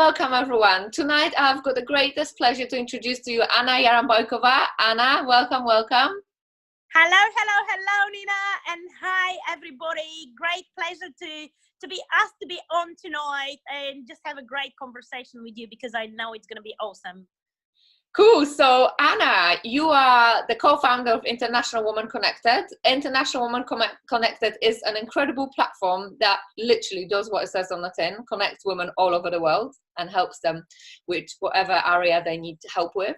welcome everyone. Tonight I've got the greatest pleasure to introduce to you Anna Yaramboykova. Anna, welcome. Hello, Nina, and hi everybody. Great pleasure to be asked to be on tonight and just have a great conversation with you because I know it's going to be awesome. Cool. So Anna, you are the co-founder of International Women Connected. International Women Connected is an incredible platform that literally does what it says on the tin, connects women all over the world and helps them with whatever area they need help with,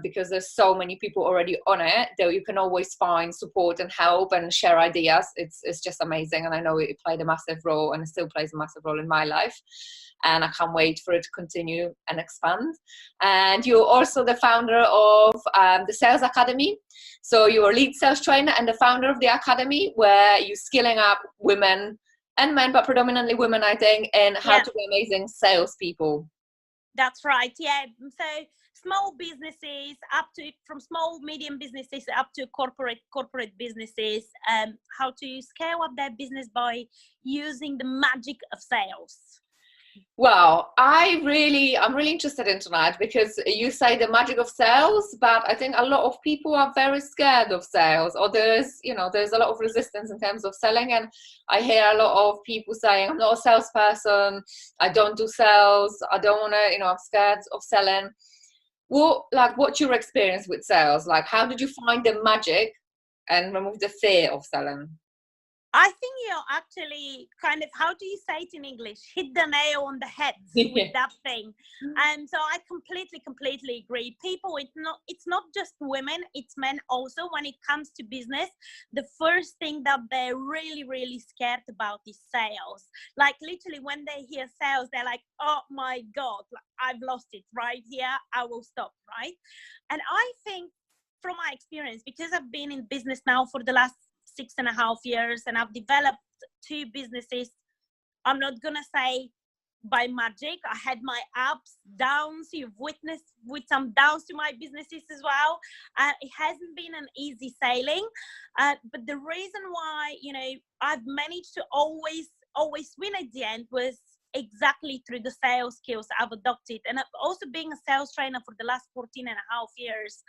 because there's so many people already on it that you can always find support and help and share ideas. It's just amazing, and I know it played a massive role and it still plays a massive role in my life, and I can't wait for it to continue and expand. And you're also the founder of the Sales Academy. So you're a lead sales trainer and the founder of the academy, where you're skilling up women and men, but predominantly women, I think, in how to be amazing salespeople. That's right. Yeah. So small businesses from small, medium businesses up to corporate businesses, how to scale up their business by using the magic of sales. Well, I'm really interested in tonight because you say the magic of sales, but I think a lot of people are very scared of sales, or there's a lot of resistance in terms of selling. And I hear a lot of people saying, I'm not a salesperson, I don't do sales, I don't want to, I'm scared of selling. What's your experience with sales? Like, how did you find the magic and remove the fear of selling? I think you're actually kind of, how do you say it in English? Hit the nail on the head with that thing. And so I completely agree. People, it's not just women, it's men also. When it comes to business, the first thing that they're really scared about is sales. Like literally when they hear sales, they're like, oh my God, I've lost it right here. I will stop, right? And I think from my experience, because I've been in business now for the last 6.5 years, and I've developed 2 businesses. I'm not gonna say by magic. I had my ups, downs. You've witnessed with some downs to my businesses as well. It hasn't been an easy sailing, but the reason why I've managed to always win at the end was exactly through the sales skills I've adopted. And I've also been a sales trainer for the last 14.5 years.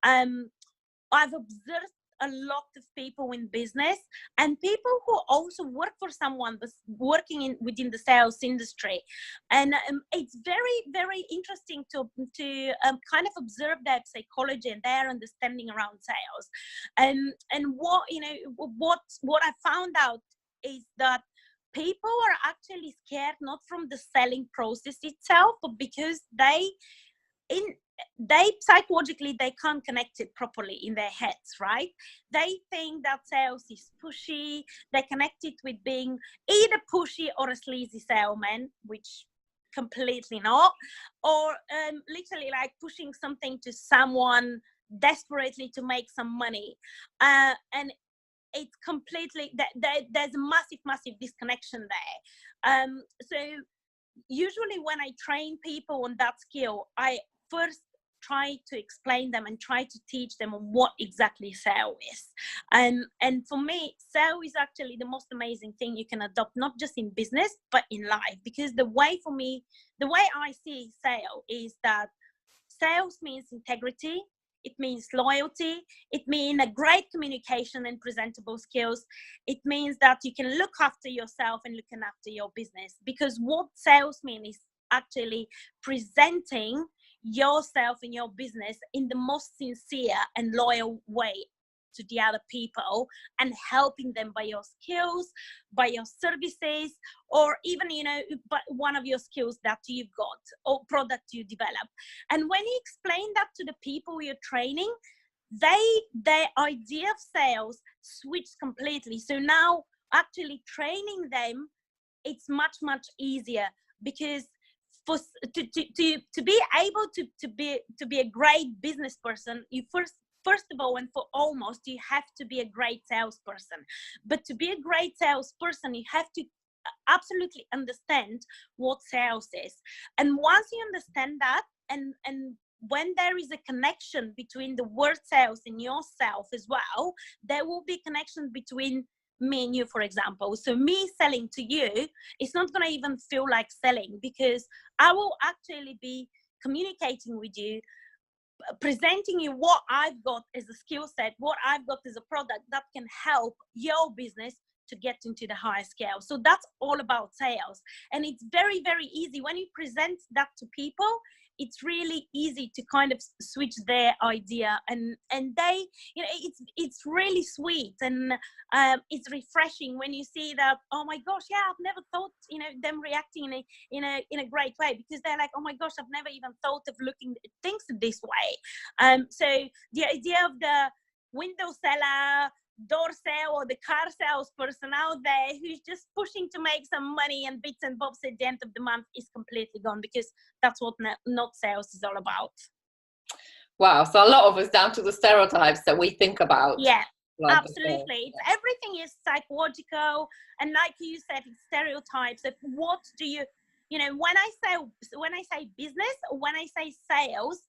I've observed a lot of people in business and people who also work for someone that's working within the sales industry, and it's very interesting to kind of observe their psychology and their understanding around sales. And what I found out is that people are actually scared not from the selling process itself, but because they psychologically they can't connect it properly in their heads, right? They think that sales is pushy. They connect it with being either pushy or a sleazy salesman, which completely not, or literally like pushing something to someone desperately to make some money, and it's completely there's a massive disconnection there. So usually when I train people on that skill, I first try to explain them and try to teach them what exactly sale is. And for me, sale is actually the most amazing thing you can adopt, not just in business, but in life. Because the way I see sale is that sales means integrity. It means loyalty. It means a great communication and presentable skills. It means that you can look after yourself and looking after your business. Because what sales means is actually presenting yourself and your business in the most sincere and loyal way to the other people, and helping them by your skills, by your services, or even but one of your skills that you've got or product you develop. And when you explain that to the people you're training, their idea of sales switches completely. So now actually training them, it's much easier, because to be able to be a great business person, you first of all, and for almost, you have to be a great salesperson. But to be a great salesperson, you have to absolutely understand what sales is. And once you understand that, and when there is a connection between the word sales and yourself as well, there will be connection between me and you, for example. So me selling to you, it's not going to even feel like selling, because I will actually be communicating with you, presenting you what I've got as a skill set, what I've got as a product that can help your business to get into the higher scale. So that's all about sales. And it's very, very easy when you present that to people. It's really easy to kind of switch their idea, and they, you know, it's really sweet, and it's refreshing when you see that, oh my gosh, yeah, I've never thought, you know, them reacting in a great way, because they're like, oh my gosh, I've never even thought of looking at things this way. So the idea of the window seller, door sale, or the car salesperson out there who's just pushing to make some money and bits and bobs at the end of the month is completely gone, because that's what not sales is all about. Wow, so a lot of it's down to the stereotypes that we think about. Yeah, absolutely. Everything is psychological, and like you said, it's stereotypes of what do you know, when I say business, or when I say sales,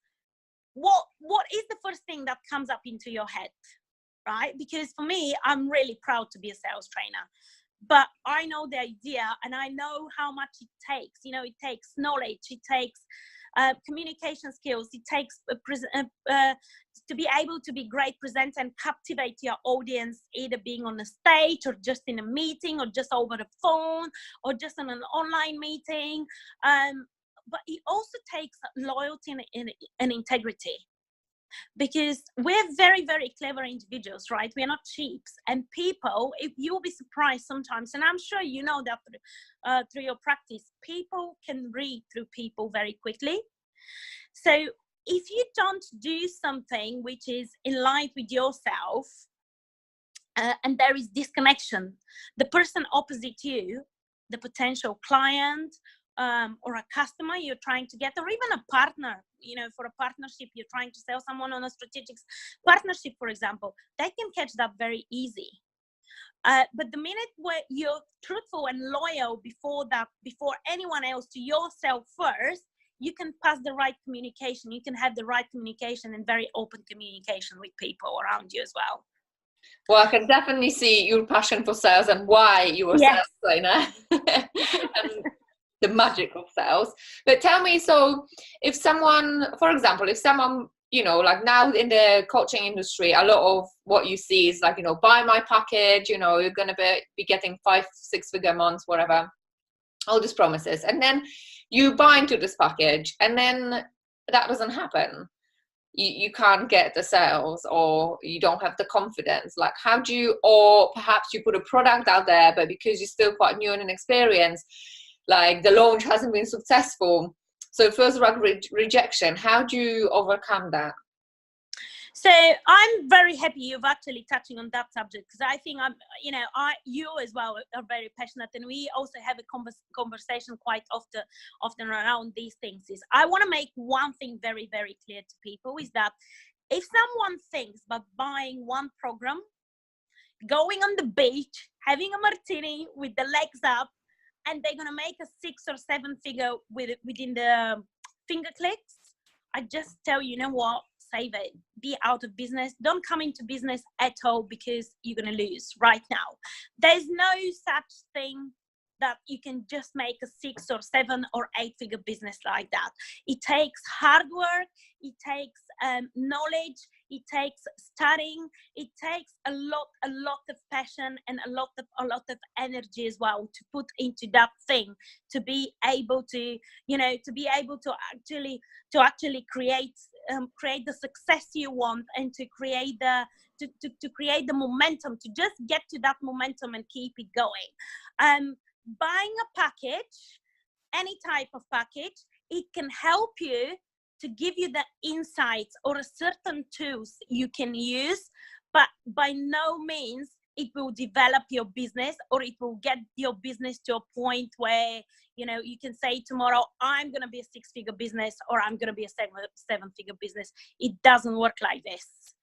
what is the first thing that comes up into your head? Right? Because for me, I'm really proud to be a sales trainer, but I know the idea, and I know how much it takes. You know, it takes knowledge, it takes communication skills, it takes to be able to be great presenter and captivate your audience, either being on a stage or just in a meeting or just over the phone or just in an online meeting. But it also takes loyalty and integrity. Because we're very, very clever individuals, right? We're not cheaps. And people, if you'll be surprised sometimes, and I'm sure you know that through your practice, people can read through people very quickly. So if you don't do something which is in line with yourself, and there is disconnection, the person opposite you, the potential client, or a customer you're trying to get, or even a partner, you know, for a partnership, you're trying to sell someone on a strategic partnership, for example, they can catch that very easy. But the minute where you're truthful and loyal before anyone else, to yourself first, you can pass the right communication. You can have the right communication and very open communication with people around you as well. Well, I can definitely see your passion for sales and why you were a sales trainer. And the magic of sales. But tell me, so if someone, for example, you know, like now in the coaching industry, a lot of what you see is like, you know, buy my package, you know, you're going to be getting 5-6 figure months, whatever, all these promises. And then you buy into this package, and then that doesn't happen. You can't get the sales, or you don't have the confidence. Like, how do you, or perhaps you put a product out there, but because you're still quite new and inexperienced, like the launch hasn't been successful. So first rejection, how do you overcome that? So I'm very happy you've actually touching on that subject, because I think you as well are very passionate, and we also have a conversation quite often around these things. Is I want to make one thing very, very clear to people, is that if someone thinks about buying one program, going on the beach, having a martini with the legs up, and they're going to make a 6 or 7 figure within the finger clicks, I just tell you, you know what, save it. Be out of business. Don't come into business at all, because you're going to lose right now. There's no such thing that you can just make a 6 or 7 or 8 figure business like that. It takes hard work. It takes knowledge. It takes studying. It takes a lot of passion and a lot of energy as well to put into that thing, to be able to, you know, to be able to actually create the success you want, and to create the momentum, to just get to that momentum and keep it going. Buying a package, any type of package, it can help you to give you the insights or a certain tools you can use, but by no means it will develop your business, or it will get your business to a point where, you know, you can say tomorrow, I'm going to be a 6-figure business, or I'm going to be a 7-figure business. It doesn't work like this.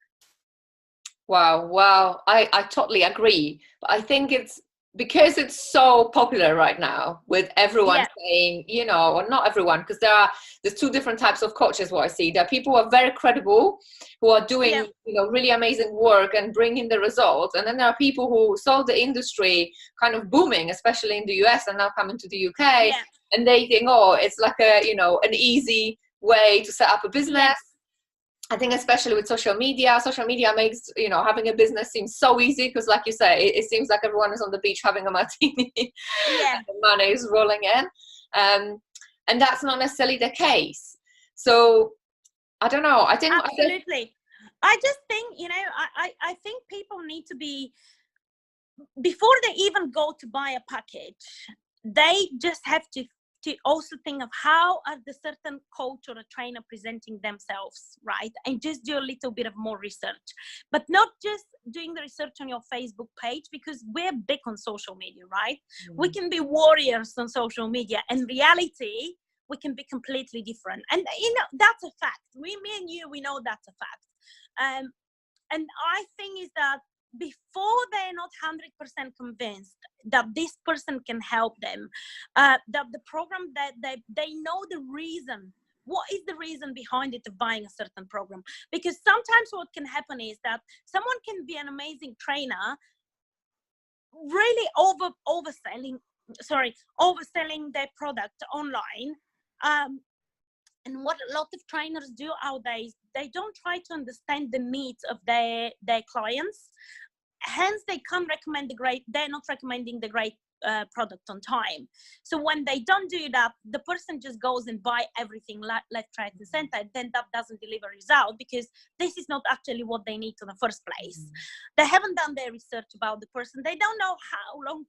Wow. I totally agree. But I think it's because it's so popular right now, with everyone saying, you know, or not everyone, because there's two different types of coaches. What I see, there are people who are very credible, who are doing you know, really amazing work and bringing the results, and then there are people who saw the industry kind of booming, especially in the US, and now coming to the UK, and they think, oh, it's like a, you know, an easy way to set up a business. I think especially with social media makes, you know, having a business seem so easy, because like you say, it seems like everyone is on the beach having a martini and the money is rolling in, and that's not necessarily the case. So I don't know, I think absolutely. I just think, you know, I think people need to be, before they even go to buy a package, they just have to also think of how are the certain coach or a trainer presenting themselves, right? And just do a little bit of more research, but not just doing the research on your Facebook page, because we're big on social media, right? We can be warriors on social media, and reality, we can be completely different. And, you know, that's a fact. Me and you, we know that's a fact. And I think is that before they're not 100% convinced that this person can help them, that the program, that they know the reason, what is the reason behind it of buying a certain program. Because sometimes what can happen is that someone can be an amazing trainer, really overselling their product online, and what a lot of trainers do out there is they don't try to understand the needs of their clients. Hence, they can't recommend they're not recommending the great product on time. So when they don't do that, the person just goes and buy everything left, right, and center. Then that doesn't deliver result, because this is not actually what they need in the first place. They haven't done their research about the person. They don't know how long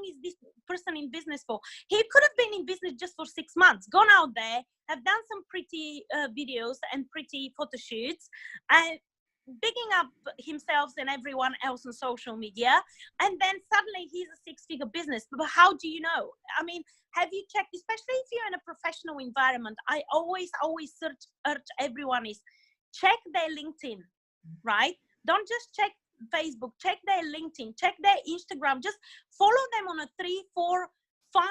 is this person in business for. He could have been in business just for 6 months, gone out there, have done some pretty videos and pretty photo shoots, and bigging up himself and everyone else on social media, and then suddenly he's a 6-figure business. But how do you know? I mean, have you checked, especially if you're in a professional environment? I always urge everyone is check their LinkedIn, right? Don't just check Facebook, check their LinkedIn, check their Instagram, just follow them on a 3, 4, 5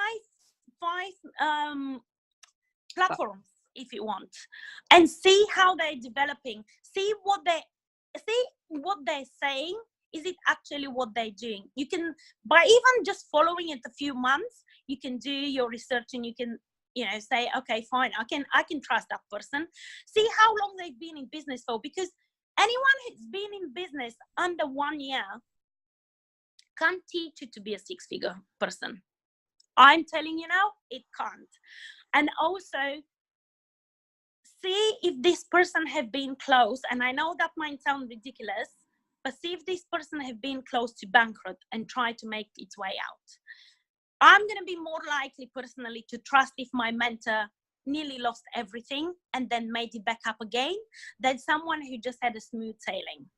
platforms if you want, and see how they're developing, see what they're saying. Is it actually what they're doing? You can, by even just following it a few months, you can do your research, and you can, you know, say, okay, fine, I can trust that person. See how long they've been in business for, because anyone who's been in business under 1 year can't teach you to be a 6-figure person. I'm telling you now, it can't. And also, see if this person have been close, and I know that might sound ridiculous, but see if this person have been close to bankrupt and try to make its way out. I'm going to be more likely personally to trust if my mentor nearly lost everything and then made it back up again, than someone who just had a smooth sailing.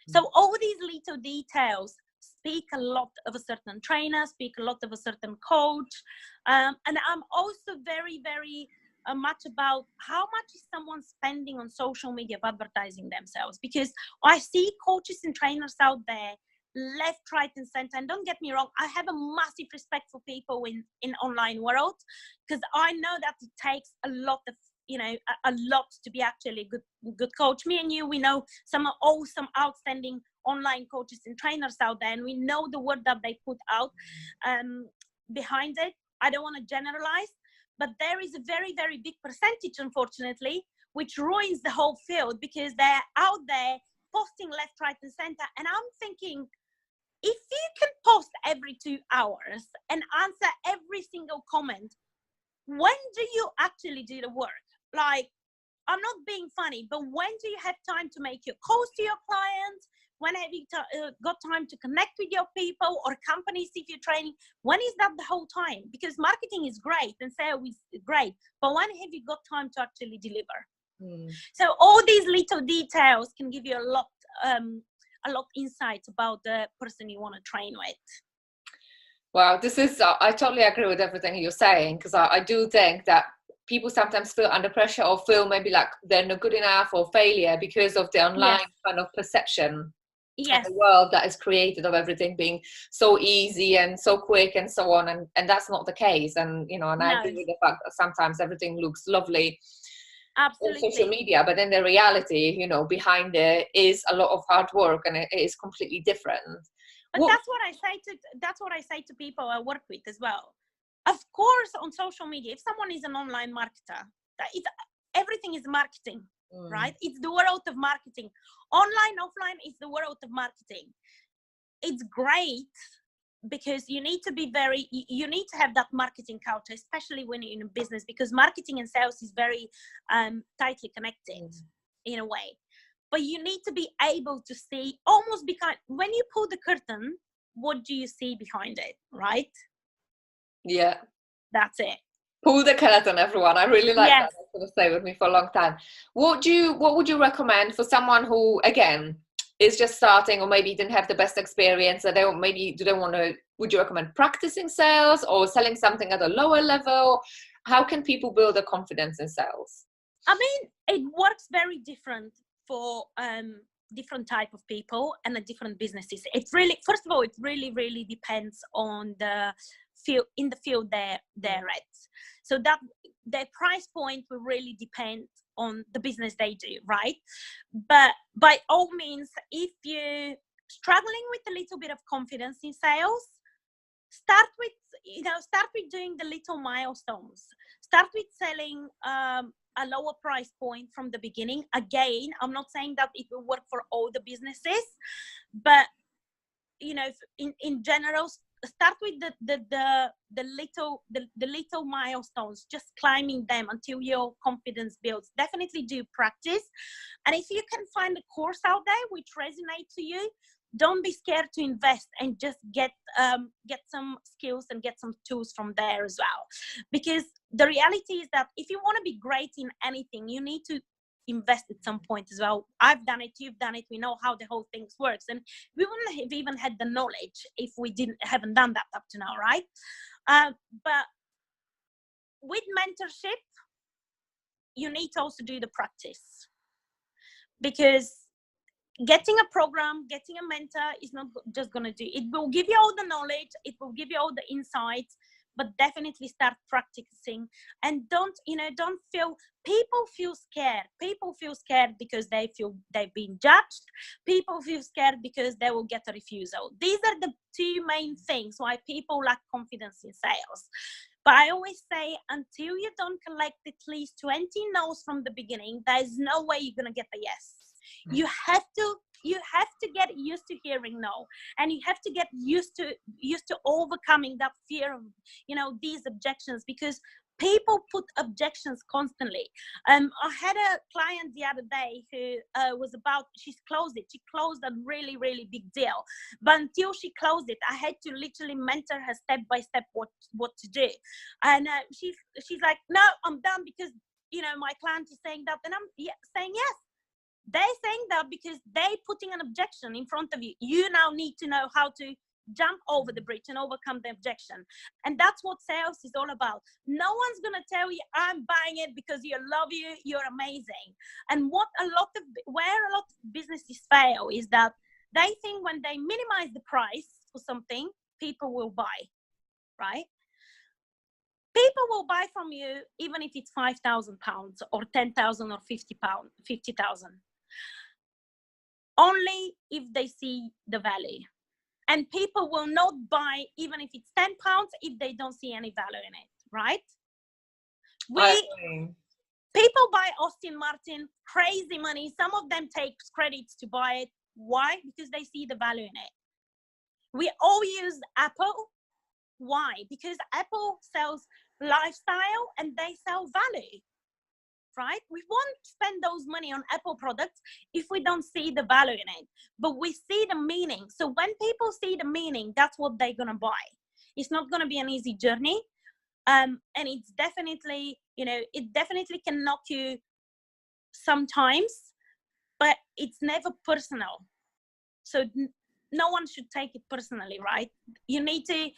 So all these little details speak a lot of a certain trainer, speak a lot of a certain coach. And I'm also very, very much about how much is someone spending on social media of advertising themselves, because I see coaches and trainers out there left, right, and center. And don't get me wrong, I have a massive respect for people in online world, because I know that it takes a lot of, you know, a lot to be actually a good coach. Me and you, we know some awesome, outstanding online coaches and trainers out there, and we know the work that they put out behind it. I don't want to generalize, but there is a very, very big percentage, unfortunately, which ruins the whole field, because they're out there posting left, right, and center. And I'm thinking, if you can post every 2 hours and answer every single comment, when do you actually do the work? Like, I'm not being funny, but when do you have time to make your calls to your clients? When have you got time to connect with your people or companies if you're training? When is that the whole time? Because marketing is great and sales is great, but when have you got time to actually deliver? So all these little details can give you a lot insights about the person you want to train with. Wow, this is, I totally agree with everything you're saying, because I do think that people sometimes feel under pressure or feel maybe like they're not good enough or failure because of the online kind of perception. Yes. a world that is created of everything being so easy and so quick and so on, and that's not the case. And you know, and I agree with the fact that sometimes everything looks lovely on social Absolutely. media, but then the reality, you know, behind it is a lot of hard work, and it is completely different. But that's what I say to people I work with as well. Of course, on social media, if someone is an online marketer, everything is marketing, right? It's the world of marketing. Online, offline is the world of marketing. It's great because you need to have that marketing culture, especially when you're in a business, because marketing and sales is very tightly connected in a way. But you need to be able to see almost when you pull the curtain, what do you see behind it, right? Yeah. That's it. Pull the curtain, everyone. I really like Yes. that. That's going to stay with me for a long time. What would you recommend for someone who, again, is just starting, or maybe didn't have the best experience, or would you recommend practicing sales or selling something at a lower level? How can people build their confidence in sales? I mean, it works very different for different type of people and different businesses. First of all, it really depends on the field they're at. So that their price point will really depend on the business they do, right? But by all means, if you're struggling with a little bit of confidence in sales, start with doing the little milestones. Start with selling a lower price point from the beginning. Again, I'm not saying that it will work for all the businesses, but you know, in general, start with the little milestones, just climbing them until your confidence builds. Definitely do practice, and if you can find a course out there which resonates to you, don't be scared to invest and just get some skills and get some tools from there as well. Because the reality is that if you want to be great in anything, you need to invest at some point as well. I've done it, you've done it, we know how the whole thing works, and we wouldn't have even had the knowledge if we haven't done that up to now, right? But with mentorship, you need to also do the practice, because getting a program, getting a mentor is not just going to do it. Will give you all the knowledge, it will give you all the insights, but definitely start practicing. And don't people feel scared because they feel they've been judged. People feel scared because they will get a refusal. These are the two main things why people lack confidence in sales. But I always say, until you don't collect at least 20 no's from the beginning, there's no way you're going to get a yes. You have to get used to hearing no, and you have to get used to overcoming that fear of these objections, because people put objections constantly. I had a client the other day who she closed a really big deal, but until she closed it, I had to literally mentor her step by step what to do. And she's like, no, I'm done because my client is saying that, and I'm saying yes. They're saying that because they're putting an objection in front of you. You now need to know how to jump over the bridge and overcome the objection. And that's what sales is all about. No one's going to tell you, I'm buying it because you love you, you're amazing. And where a lot of businesses fail is that they think when they minimize the price for something, people will buy, right? People will buy from you even if it's £5,000 or 10,000 or 50,000. Only if they see the value. And people will not buy even if it's £10 if they don't see any value in it, right? People buy Austin Martin, crazy money. Some of them take credits to buy it. Why? Because they see the value in it. We all use Apple. Why? Because Apple sells lifestyle and they sell value. Right? We won't spend those money on Apple products if we don't see the value in it, but we see the meaning. So when people see the meaning, that's what they're going to buy. It's not going to be an easy journey. And it's definitely, it definitely can knock you sometimes, but it's never personal. So no one should take it personally, right? The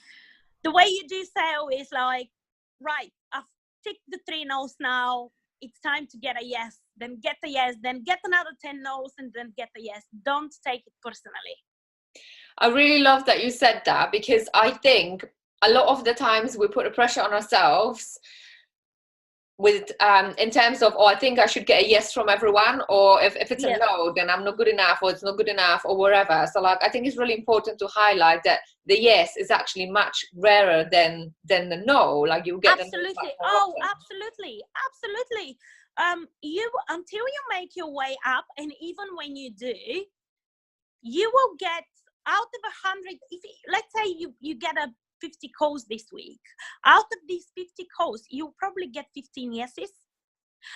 way you do sale is like, right, I've ticked the 3 no's now. it's time to get a yes, then get a yes, then get another 10 no's, and then get a yes. Don't take it personally. I really love that you said that, because I think a lot of the times we put a pressure on ourselves with in terms of, oh, I think I should get a yes from everyone, or if it's a no, then I'm not good enough, or it's not good enough, or whatever. So like, I think it's really important to highlight that the yes is actually much rarer than the no. Like, you get absolutely. Absolutely. Until you make your way up, and even when you do, you will get out of 100. Let's say you get 50 calls this week. Out of these 50 calls, you'll probably get 15 yeses.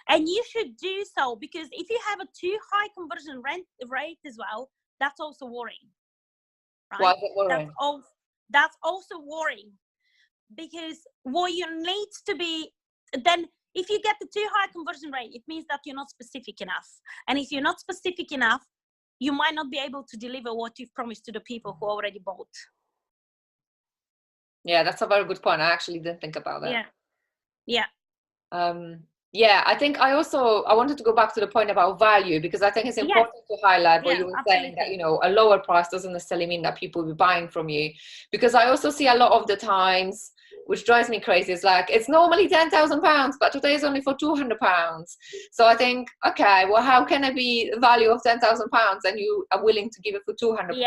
And you should do so, because if you have a too high conversion rate as well, that's also worrying. Right? Why is it worrying? That's also worrying, because what you need to be, then if you get the too high conversion rate, it means that you're not specific enough. And if you're not specific enough, you might not be able to deliver what you've promised to the people who already bought. Yeah, that's a very good point. I actually didn't think about that. Yeah. Yeah, I think I wanted to go back to the point about value, because I think it's important to highlight what you were saying, that, you know, a lower price doesn't necessarily mean that people will be buying from you. Because I also see a lot of the times, which drives me crazy, is like, it's normally £10,000, but today is only for £200. So I think, okay, well, how can it be the value of £10,000 and you are willing to give it for £200?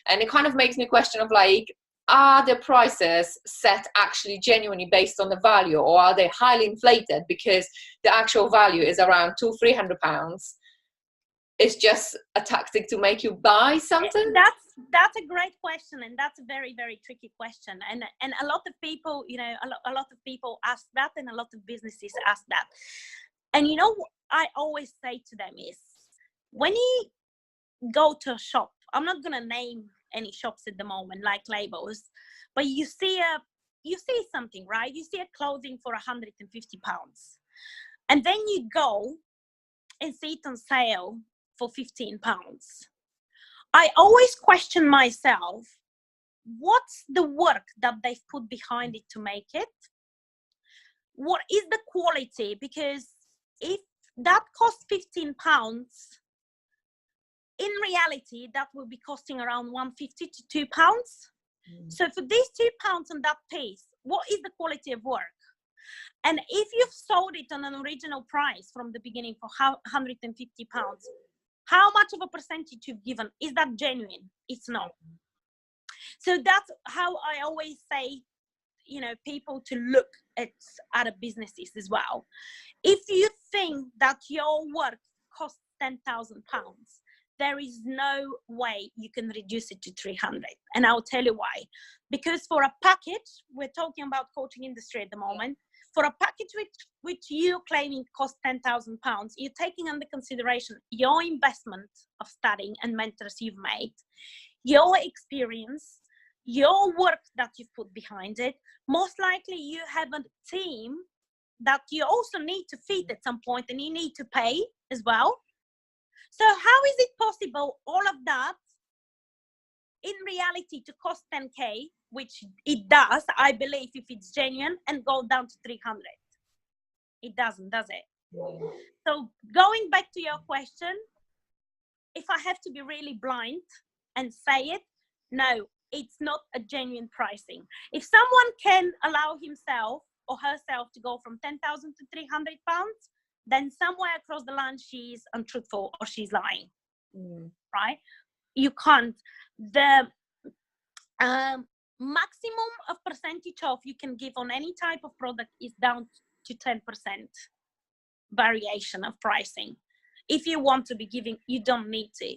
And it kind of makes me question of like, are the prices set actually genuinely based on the value, or are they highly inflated because the actual value is around £200-300? It's just a tactic to make you buy something? That's a great question, and that's a very, very tricky question. And a lot of people, you know, a lot of people ask that, and a lot of businesses ask that. And you know what I always say to them is, when you go to a shop, I'm not gonna name any shops at the moment, like labels, but you see something, right? You see a clothing for £150, and then you go and see it on sale for £15. I always question myself, what's the work that they've put behind it to make it? What is the quality? Because if that costs £15, in reality, that will be costing around £1.50 to £2. So for these £2 on that piece, what is the quality of work? And if you've sold it on an original price from the beginning for £150, how much of a percentage you've given? Is that genuine? It's not. So that's how I always say, you know, people to look at other businesses as well. If you think that your work costs £10,000, there is no way you can reduce it to 300. And I'll tell you why. Because for a package, we're talking about coaching industry at the moment, for a package which you're claiming costs £10,000, you're taking under consideration your investment of studying and mentors you've made, your experience, your work that you've put behind it. Most likely you have a team that you also need to feed at some point, and you need to pay as well. So how is it possible, all of that, in reality, to cost 10K, which it does, I believe, if it's genuine, and go down to 300? It doesn't, does it? So going back to your question, if I have to be really blind and say it, no, it's not a genuine pricing. If someone can allow himself or herself to go from 10,000 to 300 pounds, then somewhere across the line she's untruthful or she's lying, right? You can't. The maximum of percentage off you can give on any type of product is down to 10% variation of pricing. If you want to be giving, you don't need to.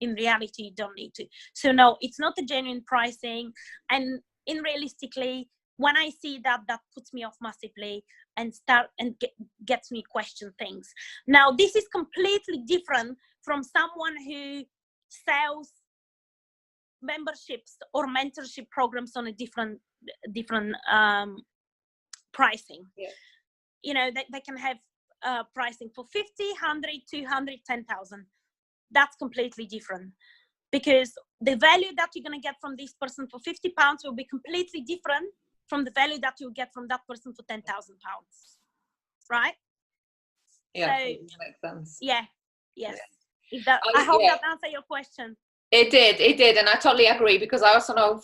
In reality, you don't need to. So no, it's not a genuine pricing. And in realistically, when I see that, that puts me off massively and gets me question things. Now, this is completely different from someone who sells memberships or mentorship programs on a different pricing. Yeah. You know, they can have pricing for 50, 100, 200, 10,000. That's completely different, because the value that you're going to get from this person for £50 will be completely different from the value that you'll get from that person for £10,000, right? Yeah, So makes sense. yeah, yes. Yeah. If that, I hope Yeah. that answered your question. It did, and I totally agree, because I also know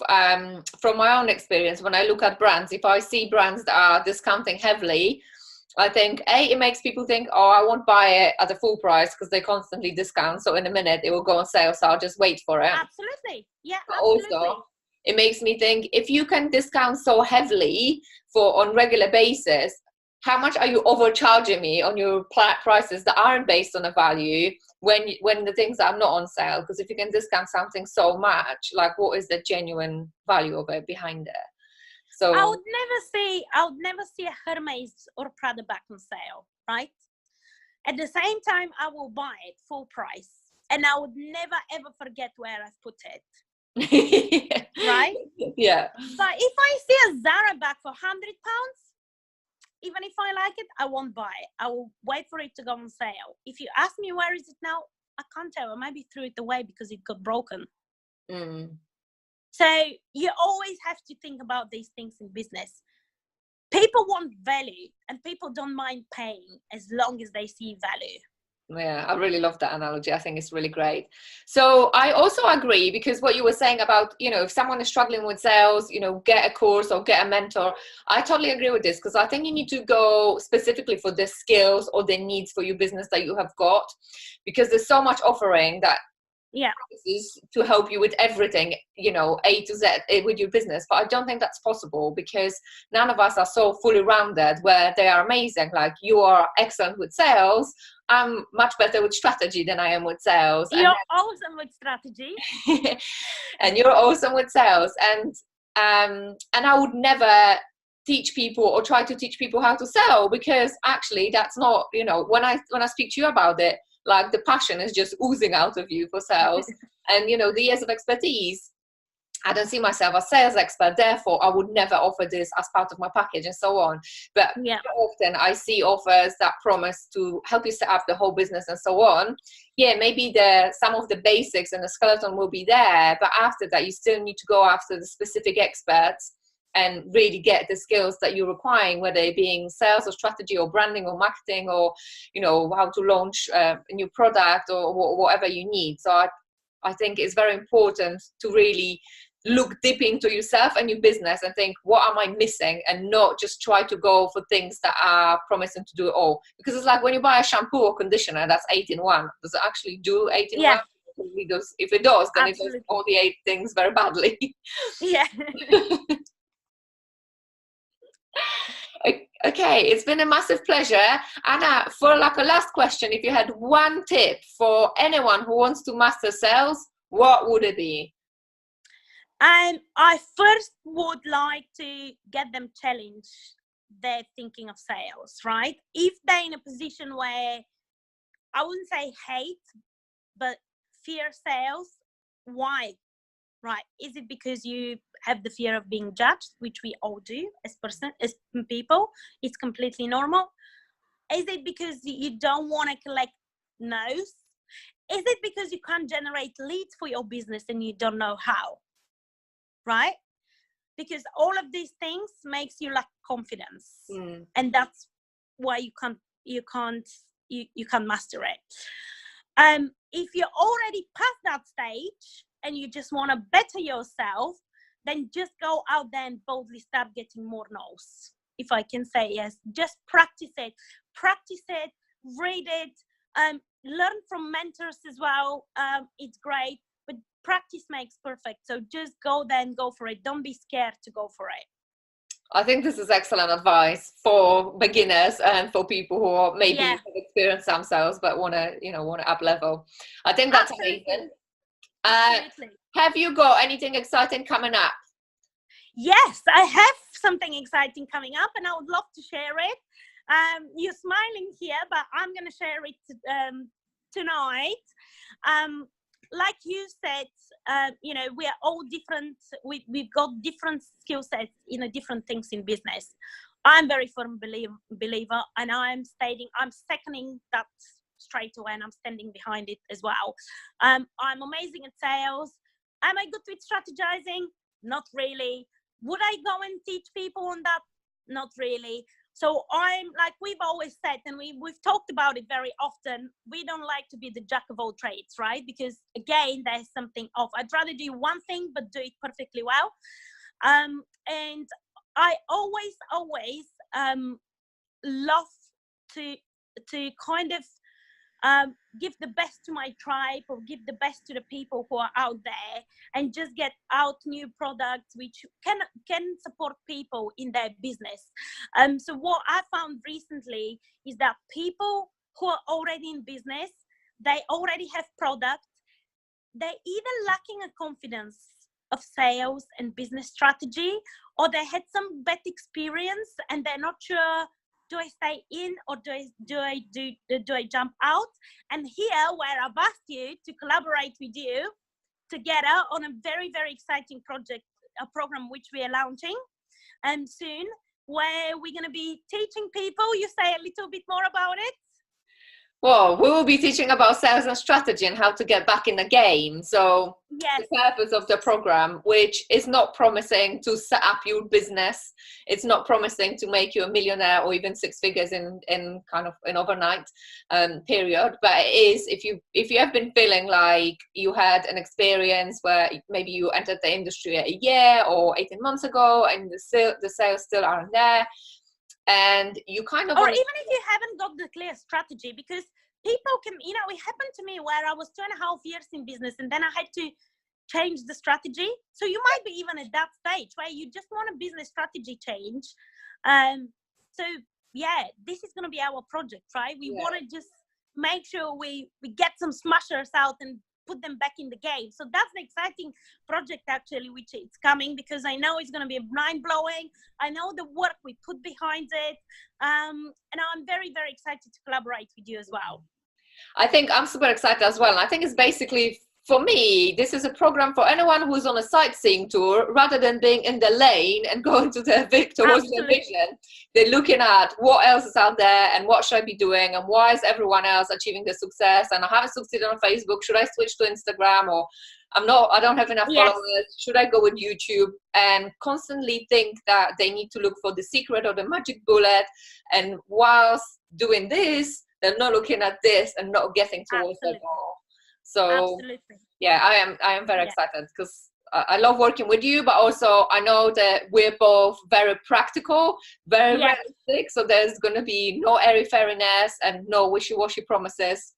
from my own experience, when I look at brands, if I see brands that are discounting heavily, I think it makes people think, oh, I won't buy it at the full price because they constantly discount. So in a minute it will go on sale, so I'll just wait for it. Absolutely, yeah, But absolutely. also, it makes me think, if you can discount so heavily on regular basis, how much are you overcharging me on your prices that aren't based on a value when the things are not on sale? Because if you can discount something so much, like, what is the genuine value of it behind it? So I would never see a Hermes or Prada bag on sale, right? At the same time, I will buy it full price, and I would never ever forget where I've put it. Right? Yeah. But if I see a Zara bag for £100, even if I like it, I won't buy it. I will wait for it to go on sale. If you ask me where is it now, I can't tell. I maybe threw it away because it got broken. So you always have to think about these things in business. People want value, and people don't mind paying as long as they see value. Yeah, I really love that analogy. I think it's really great. So I also agree, because what you were saying about, if someone is struggling with sales, get a course or get a mentor. I totally agree with this, because I think you need to go specifically for the skills or the needs for your business that you have got, because there's so much offering that promises to help you with everything, A to Z with your business. But I don't think that's possible, because none of us are so fully rounded where they are amazing. Like, you are excellent with sales. I'm much better with strategy than I am with sales. You're awesome with strategy. And you're awesome with sales. And I would never teach people or try to teach people how to sell, because actually that's not, when I speak to you about it, like, the passion is just oozing out of you for sales. And the years of expertise, I don't see myself as sales expert, therefore I would never offer this as part of my package, and so on. But often I see offers that promise to help you set up the whole business and so on. Yeah, maybe some of the basics and the skeleton will be there, but after that you still need to go after the specific experts and really get the skills that you're requiring, whether it being sales or strategy or branding or marketing, or how to launch a new product, or whatever you need. So I think it's very important to really look deep into yourself and your business and think, what am I missing, and not just try to go for things that are promising to do it all. Because it's like when you buy a shampoo or conditioner that's 8 in 1, does it actually do 8 in 1? Because if it does, then it does all the 8 things very badly. Yeah. Okay, it's been a massive pleasure. Anna, for like a last question, if you had one tip for anyone who wants to master sales, what would it be? I first would like to get them challenged their thinking of sales, right? If they're in a position where, I wouldn't say hate, but fear sales, why? Right? Is it because you have the fear of being judged, which we all do as people? It's completely normal. Is it because you don't want to collect no's? Is it because you can't generate leads for your business and you don't know how? Right? Because all of these things makes you lack confidence, and that's why you can't master it. If you're already past that stage and you just want to better yourself, then just go out there and boldly start getting more no's. If I can say yes, just practice it, read it, learn from mentors as well. It's great, but practice makes perfect. So just go there and go for it. Don't be scared to go for it. I think this is excellent advice for beginners and for people who are maybe have experienced some sales but want to up level. I think that's amazing. Have you got anything exciting coming up? Yes, I have something exciting coming up, and I would love to share it. You're smiling here, but I'm going to share it tonight. Like you said, we are all different. We've got different skill sets, different things in business. I'm very firm believer, and I'm seconding that straight away, and I'm standing behind it as well. I'm amazing at sales. Am I good with strategizing? Not really. Would I go and teach people on that? Not really. So I'm like, we've always said, and we've talked about it very often, we don't like to be the jack of all trades, right? Because again, there's something off. I'd rather do one thing, but do it perfectly well. And I always love to kind of give the best to my tribe, or give the best to the people who are out there, and just get out new products which can support people in their business. So what I found recently is that people who are already in business, they already have products, they're either lacking a confidence of sales and business strategy, or they had some bad experience and they're not sure, do I stay in or do I jump out? And here, where I've asked you to collaborate with you together on a very, very exciting project, a program which we are launching soon, where we're going to be teaching people. You say a little bit more about it? Well, we will be teaching about sales and strategy and how to get back in the game. So yes, the purpose of the program, which is not promising to set up your business, it's not promising to make you a millionaire or even six figures in kind of an overnight period, but it is, if you have been feeling like you had an experience where maybe you entered the industry a year or 18 months ago and the sales still aren't there, and you kind of, or even if you haven't got the clear strategy, because people can, it happened to me where I was 2.5 years in business and then I had to change the strategy. So you might be even at that stage where you just want a business strategy change. So yeah, this is going to be our project, right? We want to just make sure we get some smashers out and put them back in the game. So that's the exciting project actually, which it's coming, because I know it's going to be mind-blowing. I know the work we put behind it, and I'm very, very excited to collaborate with you as well. I think I'm super excited as well. And I think it's basically, for me, this is a program for anyone who's on a sightseeing tour, rather than being in the lane and going to towards their vision. They're looking at what else is out there and what should I be doing and why is everyone else achieving the success, and I haven't succeeded on Facebook. Should I switch to Instagram? Or I don't have enough followers. Should I go with YouTube? And constantly think that they need to look for the secret or the magic bullet. And whilst doing this, they're not looking at this and not getting towards their goal. So yeah, I am very excited, because I love working with you, but also I know that we're both very practical, very realistic. So there's going to be no airy-fairiness and no wishy-washy promises.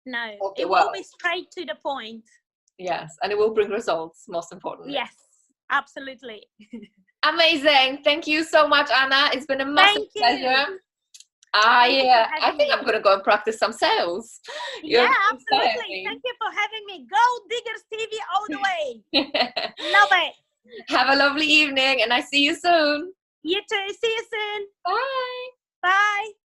No, it will be straight to the point. Yes, and it will bring results, most importantly. Yes, absolutely. Amazing. Thank you so much, Anna. It's been a massive pleasure. I think I'm going to go and practice some sales. Yeah, absolutely. Thank you for having me. Go Diggers TV all the way. Love it. Have a lovely evening, and I see you soon. You too. See you soon. Bye. Bye.